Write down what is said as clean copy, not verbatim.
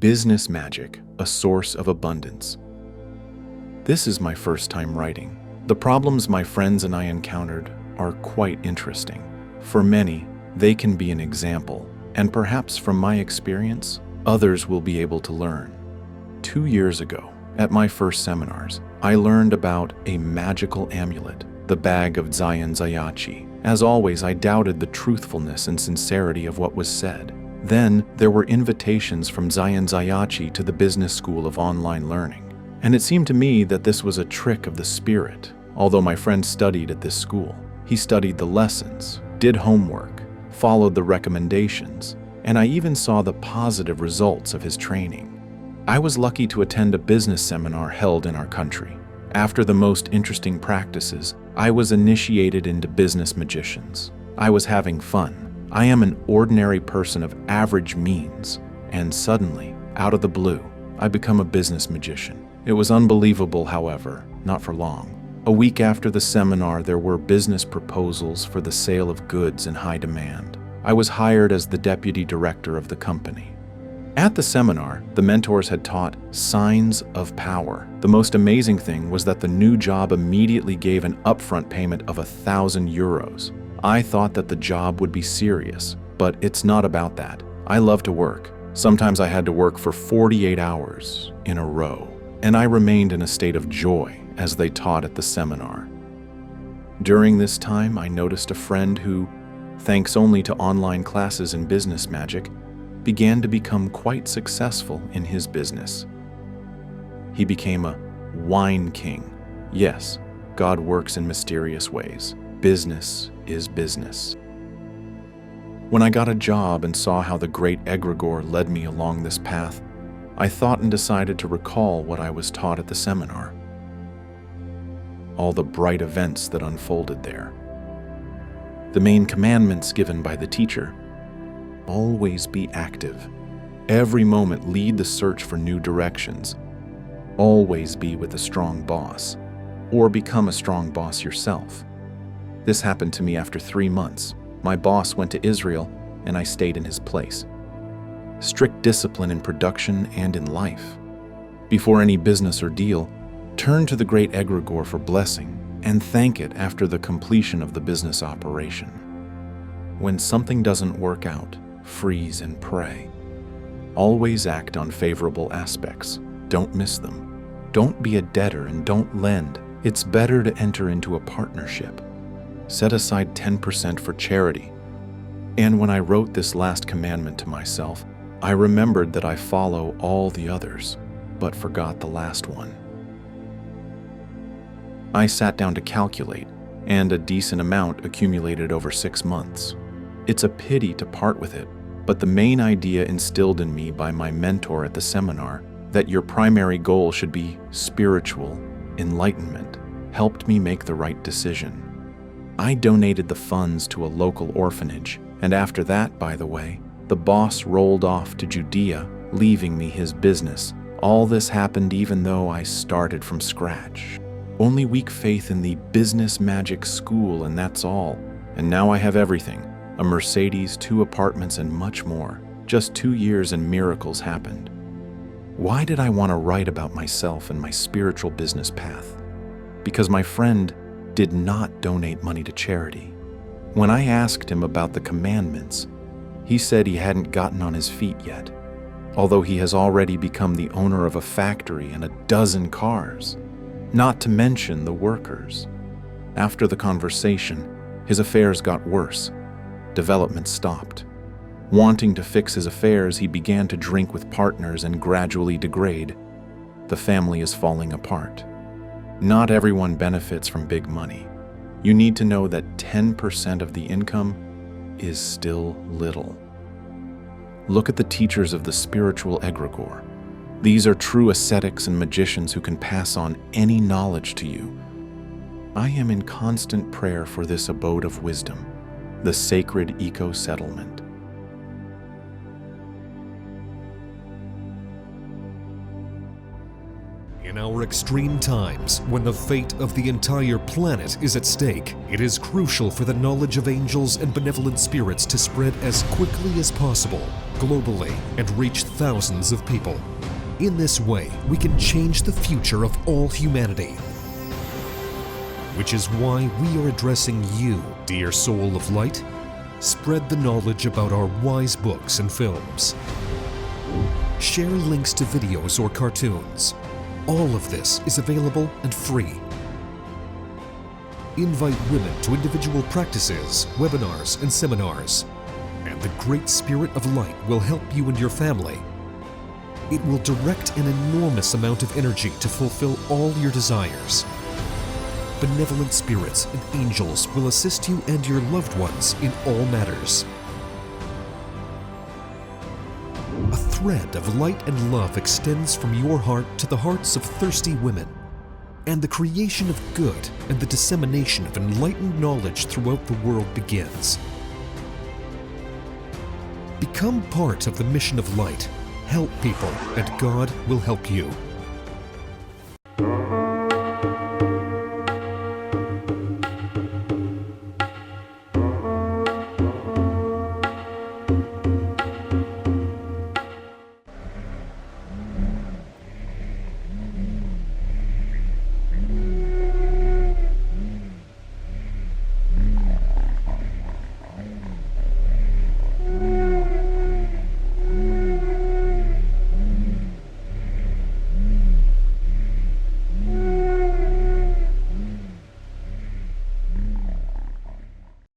Business Magic, a Source of Abundance. This is my first time writing. The problems my friends and I encountered are quite interesting. For many, they can be an example, and perhaps from my experience, others will be able to learn. 2 years ago, at my first seminars, I learned about a magical amulet, the bag of Zayan Zayachi. As always, I doubted the truthfulness and sincerity of what was said. Then, there were invitations from Zayan Zayachi to the Business School of Online Learning, and it seemed to me that this was a trick of the spirit. Although my friend studied at this school, he studied the lessons, did homework, followed the recommendations, and I even saw the positive results of his training. I was lucky to attend a business seminar held in our country. After the most interesting practices, I was initiated into business magicians. I was having fun. I am an ordinary person of average means, and suddenly, out of the blue, I become a business magician. It was unbelievable, however, not for long. A week after the seminar, there were business proposals for the sale of goods in high demand. I was hired as the deputy director of the company. At the seminar, the mentors had taught signs of power. The most amazing thing was that the new job immediately gave an upfront payment of 1,000 euros. I thought that the job would be serious, but it's not about that. I love to work. Sometimes I had to work for 48 hours in a row, and I remained in a state of joy as they taught at the seminar. During this time, I noticed a friend who, thanks only to online classes in business magic, began to become quite successful in his business. He became a wine king. Yes, God works in mysterious ways. Business is business. When I got a job and saw how the great egregore led me along this path, I thought and decided to recall what I was taught at the seminar. All the bright events that unfolded there. The main commandments given by the teacher: always be active. Every moment lead the search for new directions. Always be with a strong boss, or become a strong boss yourself. This happened to me after 3 months. My boss went to Israel, and I stayed in his place. Strict discipline in production and in life. Before any business or deal, turn to the great egregore for blessing, and thank it after the completion of the business operation. When something doesn't work out, freeze and pray. Always act on favorable aspects. Don't miss them. Don't be a debtor and don't lend. It's better to enter into a partnership. Set aside 10% for charity. And when I wrote this last commandment to myself, I remembered that I follow all the others, but forgot the last one. I sat down to calculate, and a decent amount accumulated over 6 months. It's a pity to part with it, but the main idea instilled in me by my mentor at the seminar, that your primary goal should be spiritual enlightenment, helped me make the right decision. I donated the funds to a local orphanage, and after that, by the way, the boss rolled off to Judea, leaving me his business. All this happened even though I started from scratch. Only weak faith in the business magic school, and that's all. And now I have everything. A Mercedes, 2 apartments, and much more. Just 2 years and miracles happened. Why did I want to write about myself and my spiritual business path? Because my friend did not donate money to charity. When I asked him about the commandments, he said he hadn't gotten on his feet yet, although he has already become the owner of a factory and 12 cars, not to mention the workers. After the conversation, his affairs got worse. Development stopped. Wanting to fix his affairs, he began to drink with partners and gradually degrade. The family is falling apart. Not everyone benefits from big money. You need to know that 10% of the income is still little. Look at the teachers of the spiritual egregore. These are true ascetics and magicians who can pass on any knowledge to you. I am in constant prayer for this abode of wisdom, the sacred eco-settlement. In our extreme times, when the fate of the entire planet is at stake, it is crucial for the knowledge of angels and benevolent spirits to spread as quickly as possible, globally, and reach thousands of people. In this way, we can change the future of all humanity. Which is why we are addressing you, dear soul of light. Spread the knowledge about our wise books and films. Share links to videos or cartoons. All of this is available and free. Invite women to individual practices, webinars, and seminars. And the Great Spirit of Light will help you and your family. It will direct an enormous amount of energy to fulfill all your desires. Benevolent spirits and angels will assist you and your loved ones in all matters. A thread of light and love extends from your heart to the hearts of thirsty women, and the creation of good and the dissemination of enlightened knowledge throughout the world begins. Become part of the mission of light. Help people, and God will help you.